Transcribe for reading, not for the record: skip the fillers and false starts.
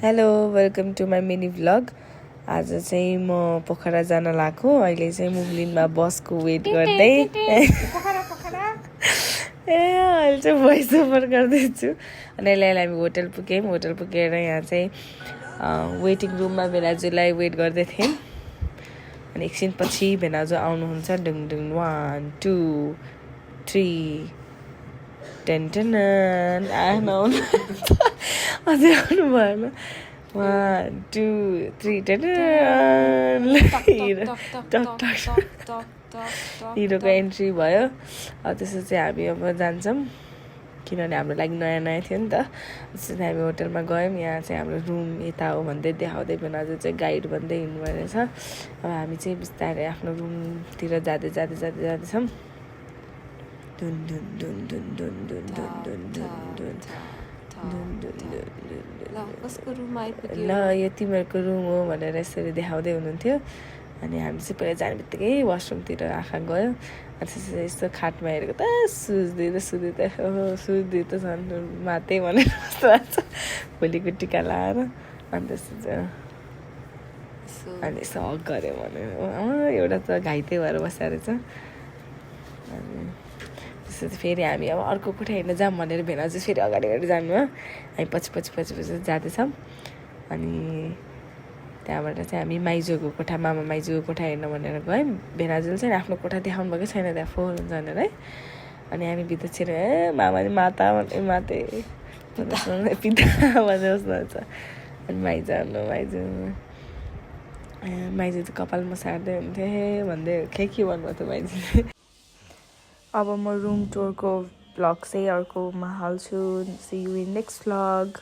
Hello welcome to my mini vlog. आज चाहिँ म पोखरा जान लागेको। अहिले चाहिँ मुभलिनमा बसको वेट गर्दै अहिले चाहिँ भोइस ओभर गर्दैछु। अनि अहिले हामी होटल पुग्यौँ। होटल पुगेर यहाँ चाहिँ वेटिङ रुममा भेनाजुलाई वेट गर्दै थियौँ। अनि एकछिनपछि भेनाजु आउनुहुन्छ। डुङ डुङ 1 2 3 टेन अझै आउनु भएन। 1 2 3 हिरोको एन्ट्री भयो। त्यसो चाहिँ हामी अब जान्छौँ किनभने हाम्रो लागि नयाँ नयाँ थियो नि त। त्यसो हामी होटलमा गयौँ। यहाँ चाहिँ हाम्रो रुम यता हो भन्दै देखाउँदै भेनाजु चाहिँ गाइड भन्दै हिँड्नुभएको रहेछ। अब हामी चाहिँ बिस्तारै आफ्नो रुमतिर जाँदैछौँ। डुन डुन डुन डुन डुन डुन डुन डुन ल यो तिमीहरूको रुम हो भनेर यसरी देखाउँदै हुनुहुन्थ्यो। अनि हामी चाहिँ पहिला जाने बित्तिकै वासरुमतिर आँखा गयो। अनि त्यसपछि यस्तो खाटमा हेरेको त सुझ्दै त झन् माते भनेर जस्तो लाग्छ भोलिको टिका लाएर। अनि त्यसपछि अनि यसो हक गऱ्यो भनेर एउटा त घाइते भएर बसेको रहेछ। अनि त्यसपछि फेरि हामी अब अर्को कोठा हेर्न जाऊँ भनेर भेनाजु फेरि अगाडि जानुभयो। हामी पछि जाँदैछौँ। अनि त्यहाँबाट चाहिँ हामी माइजूको कोठा मामा माइजूको कोठा हेर्न भनेर गयौँ। भेनाजुले चाहिँ आफ्नो कोठा देखाउनु भएकै छैन, त्यहाँ फोहोर हुन्छ भनेर है। अनि हामी भित्र छिरेर मामाले माता भने माते पिता भनेर जस्तो हुन्छ। अनि माइजू त कपाल मसार्दै हुन्थ्यो भन्दै के भन्नुभयो त माइजूले। अब म रुम टुरको भ्लग चाहिँ अर्कोमा हाल्छु। See you in next vlog.